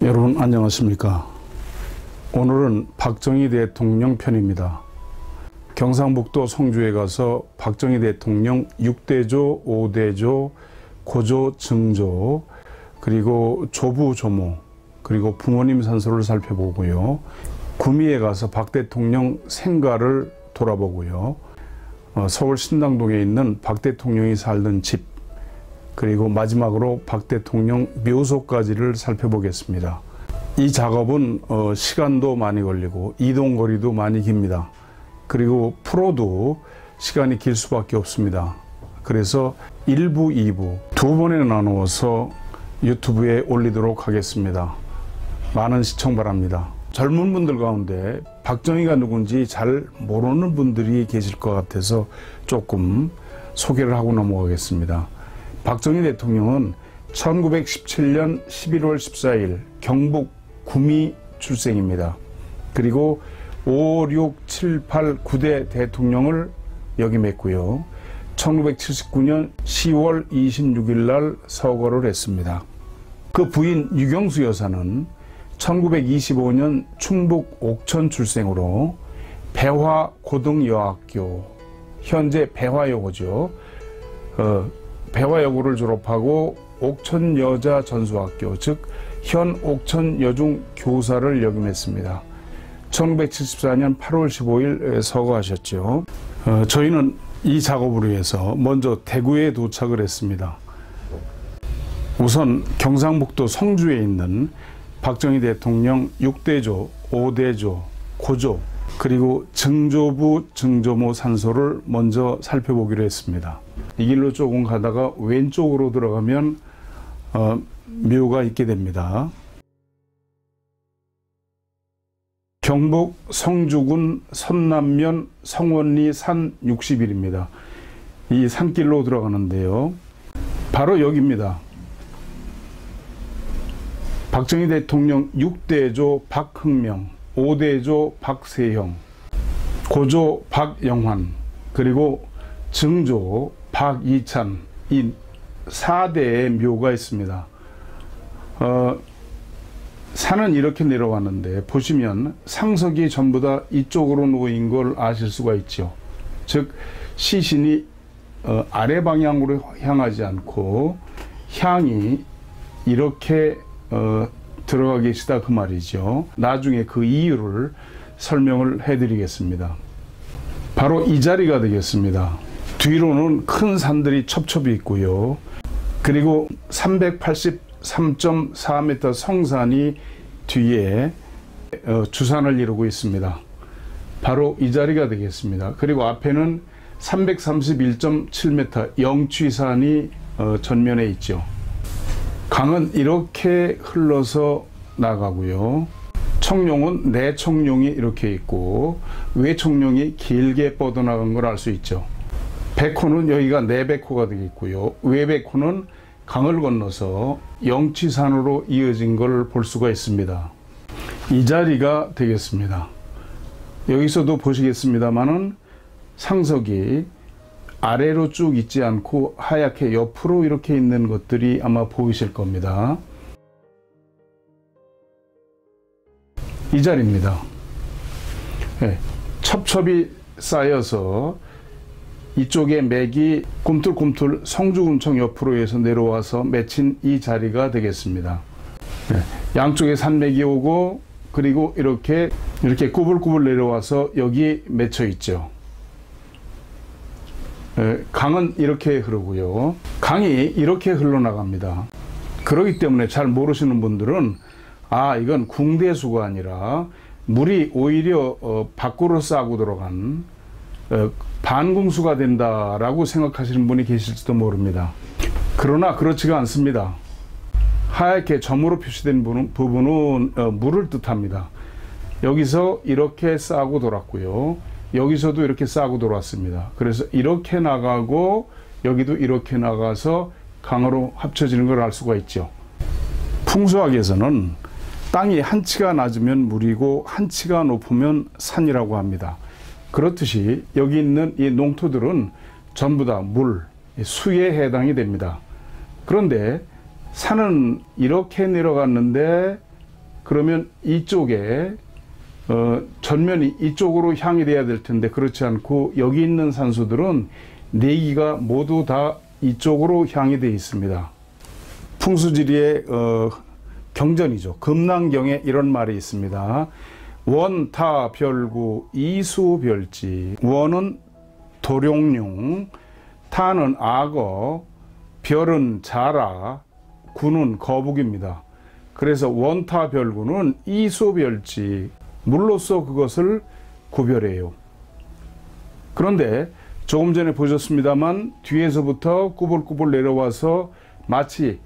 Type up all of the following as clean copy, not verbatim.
여러분 안녕하십니까. 오늘은 박정희 대통령 편입니다. 경상북도 성주에 가서 박정희 대통령 6대조, 5대조, 고조, 증조, 그리고 조부, 조모, 그리고 부모님 산소를 살펴보고요. 구미에 가서 박 대통령 생가를 돌아보고요. 서울 신당동에 있는 박 대통령이 살던 집, 그리고 마지막으로 박 대통령 묘소까지를 살펴보겠습니다. 이 작업은 시간도 많이 걸리고 이동거리도 많이 깁니다. 그리고 프로도 시간이 길 수밖에 없습니다. 그래서 1부, 2부 두 번에 나누어서 유튜브에 올리도록 하겠습니다. 많은 시청 바랍니다. 젊은 분들 가운데 박정희가 누군지 잘 모르는 분들이 계실 것 같아서 조금 소개를 하고 넘어가겠습니다. 박정희 대통령은 1917년 11월 14일 경북 구미 출생입니다. 그리고 5, 6, 7, 8, 9대 대통령을 역임했고요. 1979년 10월 26일 날 서거를 했습니다. 그 부인 유경수 여사는 1925년 충북 옥천 출생으로 배화고등여학교, 현재 배화여고죠. 배화여고를 졸업하고 옥천여자전수학교, 즉 현 옥천여중교사를 역임했습니다. 1974년 8월 15일 서거하셨죠. 저희는 이 작업을 위해서 먼저 대구에 도착을 했습니다. 우선 경상북도 성주에 있는 박정희 대통령 6대조, 5대조, 고조, 그리고 증조부, 증조모 산소를 먼저 살펴보기로 했습니다. 이 길로 조금 가다가 왼쪽으로 들어가면 묘가 있게 됩니다. 경북 성주군 선남면 성원리 산 60일입니다. 이 산길로 들어가는데요. 바로 여기입니다. 박정희 대통령 6대조 박흥명, 5대조 박세형, 고조 박영환, 그리고 증조 박이찬, 이 4대의 묘가 있습니다. 산은 이렇게 내려왔는데 보시면 상석이 전부 다 이쪽으로 놓인 걸 아실 수가 있죠. 즉 시신이 아래 방향으로 향하지 않고 향이 이렇게 들어가 계시다 그 말이죠. 나중에 그 이유를 설명을 해드리겠습니다. 바로 이 자리가 되겠습니다. 뒤로는 큰 산들이 첩첩이 있고요. 그리고 383.4m 성산이 뒤에 주산을 이루고 있습니다. 바로 이 자리가 되겠습니다. 그리고 앞에는 331.7m 영취산이 전면에 있죠. 강은 이렇게 흘러서 나가고요. 청룡은 내청룡이 이렇게 있고 외청룡이 길게 뻗어나간 걸 알 수 있죠. 백호는 여기가 내백호가 되겠고요. 외백호는 강을 건너서 영취산으로 이어진 걸 볼 수가 있습니다. 이 자리가 되겠습니다. 여기서도 보시겠습니다만은 상석이 아래로 쭉 있지 않고 하얗게 옆으로 이렇게 있는 것들이 아마 보이실 겁니다. 이 자리입니다. 네, 첩첩이 쌓여서 이쪽에 맥이 꿈틀꿈틀 성주군청 옆으로 해서 내려와서 맺힌 이 자리가 되겠습니다. 네, 양쪽에 산맥이 오고 그리고 이렇게 꾸불꾸불 내려와서 여기 맺혀 있죠. 네, 강은 이렇게 흐르고요. 강이 이렇게 흘러나갑니다. 그렇기 때문에 잘 모르시는 분들은 이건 궁대수가 아니라 물이 오히려 밖으로 싸고 들어간 반궁수가 된다라고 생각하시는 분이 계실지도 모릅니다. 그러나 그렇지가 않습니다. 하얗게 점으로 표시된 부분은 물을 뜻합니다. 여기서 이렇게 싸고 돌았고요. 여기서도 이렇게 싸고 돌았습니다. 그래서 이렇게 나가고 여기도 이렇게 나가서 강으로 합쳐지는 걸 알 수가 있죠. 풍수학에서는 땅이 한 치가 낮으면 물이고 한 치가 높으면 산이라고 합니다. 그렇듯이 여기 있는 이 농토들은 전부 다 물, 수에 해당이 됩니다. 그런데 산은 이렇게 내려갔는데 그러면 이쪽에 전면이 이쪽으로 향이 돼야 될 텐데 그렇지 않고 여기 있는 산소들은 내기가 모두 다 이쪽으로 향이 되어 있습니다. 풍수지리의 경전이죠. 금난경에 이런 말이 있습니다. 원타 별구 이수별지. 원은 도룡룡, 타는 악어, 별은 자라, 구는 거북입니다. 그래서 원타 별구는 이수별지, 물로써 그것을 구별해요. 그런데 조금 전에 보셨습니다만 뒤에서부터 꾸불꾸불 내려와서 마치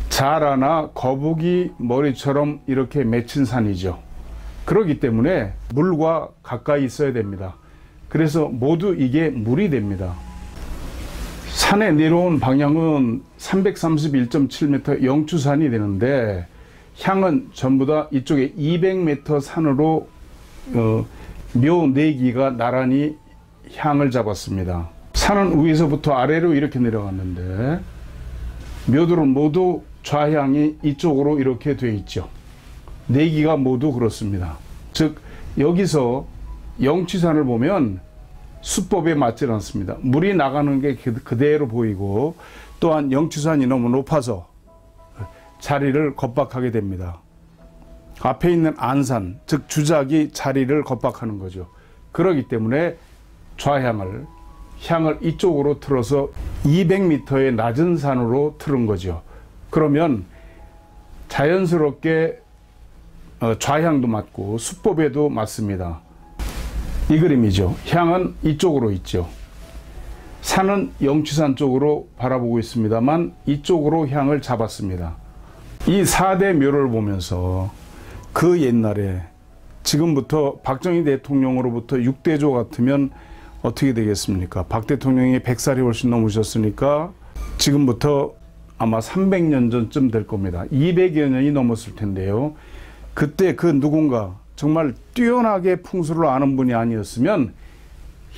자라나 거북이 머리처럼 이렇게 맺힌 산이죠. 그렇기 때문에 물과 가까이 있어야 됩니다. 그래서 모두 이게 물이 됩니다. 산에 내려온 방향은 331.7m 영추산이 되는데 향은 전부 다 이쪽에 200m 산으로 묘 4기가 나란히 향을 잡았습니다. 산은 위에서부터 아래로 이렇게 내려갔는데 묘들은 모두 좌향이 이쪽으로 이렇게 되어 있죠. 4기가 모두 그렇습니다. 즉 여기서 영취산을 보면 수법에 맞지 않습니다. 물이 나가는 게 그대로 보이고 또한 영취산이 너무 높아서 자리를 겁박하게 됩니다. 앞에 있는 안산, 즉 주작이 자리를 겁박하는 거죠. 그렇기 때문에 향을 이쪽으로 틀어서 200m의 낮은 산으로 틀은 거죠. 그러면 자연스럽게 좌향도 맞고 수법에도 맞습니다. 이 그림이죠. 향은 이쪽으로 있죠. 산은 영취산 쪽으로 바라보고 있습니다만 이쪽으로 향을 잡았습니다. 이 4대 묘를 보면서 그 옛날에 지금부터 박정희 대통령으로부터 6대조 같으면 어떻게 되겠습니까? 박 대통령이 100살이 훨씬 넘으셨으니까 지금부터 아마 300년 전쯤 될 겁니다. 200여 년이 넘었을 텐데요. 그때 그 누군가 정말 뛰어나게 풍수를 아는 분이 아니었으면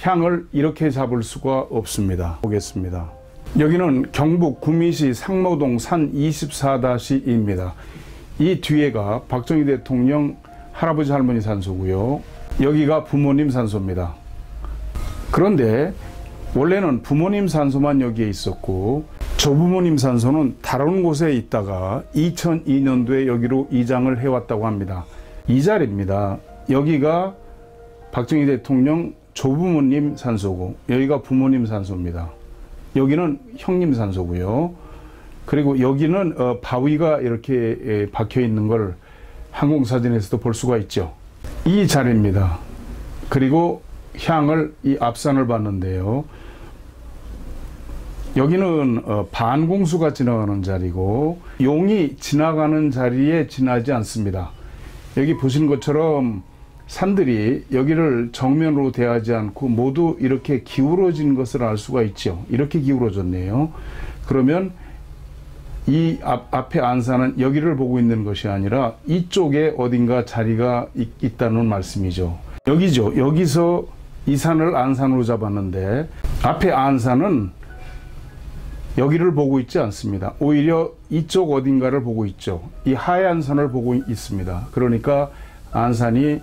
향을 이렇게 잡을 수가 없습니다. 보겠습니다. 여기는 경북 구미시 상모동 산 24-2입니다. 이 뒤에가 박정희 대통령 할아버지 할머니 산소고요. 여기가 부모님 산소입니다. 그런데 원래는 부모님 산소만 여기에 있었고 조부모님 산소는 다른 곳에 있다가 2002년도에 여기로 이장을 해왔다고 합니다. 이 자리입니다. 여기가 박정희 대통령 조부모님 산소고 여기가 부모님 산소입니다. 여기는 형님 산소고요. 그리고 여기는 바위가 이렇게 박혀 있는 걸 항공사진에서도 볼 수가 있죠. 이 자리입니다. 그리고 향을 이 앞산을 봤는데요. 여기는 반공수가 지나가는 자리고 용이 지나가는 자리에 지나지 않습니다. 여기 보시는 것처럼 산들이 여기를 정면으로 대하지 않고 모두 이렇게 기울어진 것을 알 수가 있죠. 이렇게 기울어졌네요. 그러면 이 앞에 안산은 여기를 보고 있는 것이 아니라 이쪽에 어딘가 자리가 있다는 말씀이죠. 여기죠. 여기서 이 산을 안산으로 잡았는데 앞에 안산은 여기를 보고 있지 않습니다. 오히려 이쪽 어딘가를 보고 있죠. 이 하얀 산을 보고 있습니다. 그러니까 안산이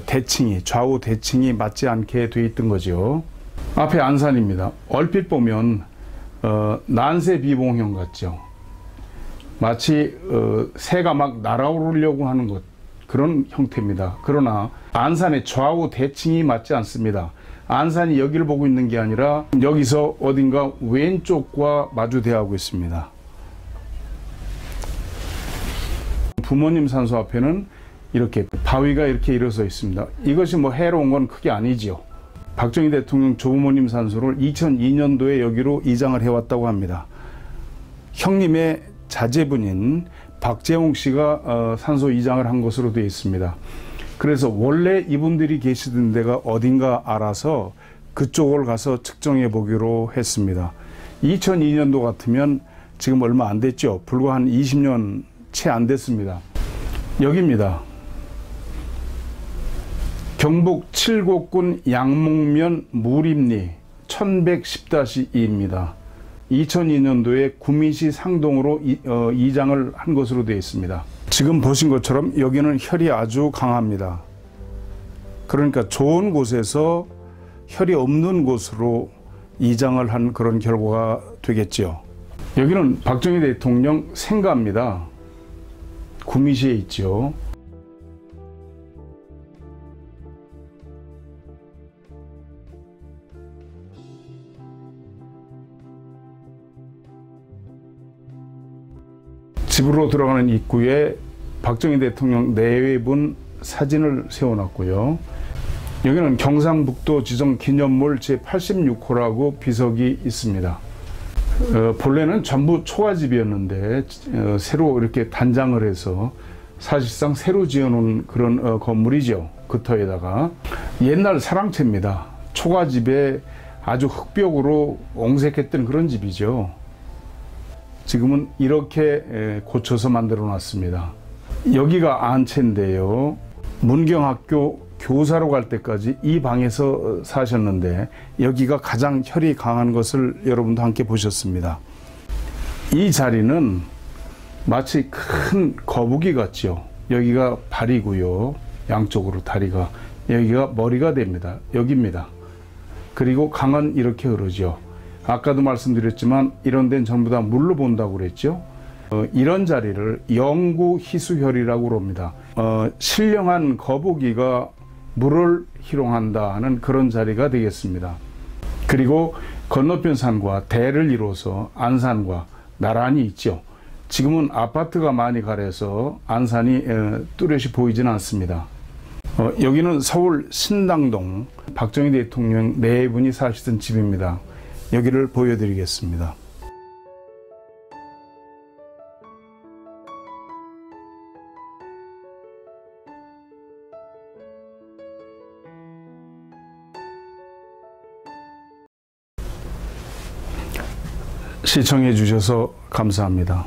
대칭이 좌우 대칭이 맞지 않게 돼 있던 거죠. 앞에 안산입니다. 얼핏 보면 난세 비봉형 같죠. 마치 새가 막 날아오르려고 하는 것 그런 형태입니다. 그러나 안산의 좌우 대칭이 맞지 않습니다. 안산이 여기를 보고 있는 게 아니라 여기서 어딘가 왼쪽과 마주대하고 있습니다. 부모님 산소 앞에는 이렇게 바위가 이렇게 일어서 있습니다. 이것이 뭐 해로운 건 크게 아니지요. 박정희 대통령 조부모님 산소를 2002년도에 여기로 이장을 해왔다고 합니다. 형님의 자제분인 박재홍 씨가 산소 이장을 한 것으로 되어 있습니다. 그래서 원래 이분들이 계시던 데가 어딘가 알아서 그쪽을 가서 측정해 보기로 했습니다. 2002년도 같으면 지금 얼마 안 됐죠. 불과 한 20년 채 안 됐습니다. 여기입니다. 경북 칠곡군 양목면 무림리 1110-2입니다. 2002년도에 구미시 상동으로 이장을 한 것으로 되어 있습니다. 지금 보신 것처럼 여기는 혈이 아주 강합니다. 그러니까 좋은 곳에서 혈이 없는 곳으로 이장을 한 그런 결과가 되겠지요. 여기는 박정희 대통령 생가입니다. 구미시에 있죠. 집으로 들어가는 입구에 박정희 대통령 내외분 사진을 세워놨고요. 여기는 경상북도 지정기념물 제86호라고 비석이 있습니다. 본래는 전부 초가집이었는데 새로 이렇게 단장을 해서 사실상 새로 지어놓은 그런 건물이죠. 그 터에다가 옛날 사랑채입니다. 초가집에 아주 흑벽으로 옹색했던 그런 집이죠. 지금은 이렇게 고쳐서 만들어 놨습니다. 여기가 안채인데요. 문경학교 교사로 갈 때까지 이 방에서 사셨는데 여기가 가장 혈이 강한 것을 여러분도 함께 보셨습니다. 이 자리는 마치 큰 거북이 같죠. 여기가 발이고요. 양쪽으로 다리가. 여기가 머리가 됩니다. 여기입니다. 그리고 강은 이렇게 흐르죠. 아까도 말씀드렸지만 이런 데는 전부 다 물로 본다고 그랬죠. 이런 자리를 영구희수혈이라고 합니다. 신령한 거북이가 물을 희롱한다 하는 그런 자리가 되겠습니다. 그리고 건너편 산과 대를 이루어서 안산과 나란히 있죠. 지금은 아파트가 많이 가려서 안산이 뚜렷이 보이지는 않습니다. 여기는 서울 신당동 박정희 대통령 네 분이 사시던 집입니다. 여기를 보여드리겠습니다. 시청해 주셔서 감사합니다.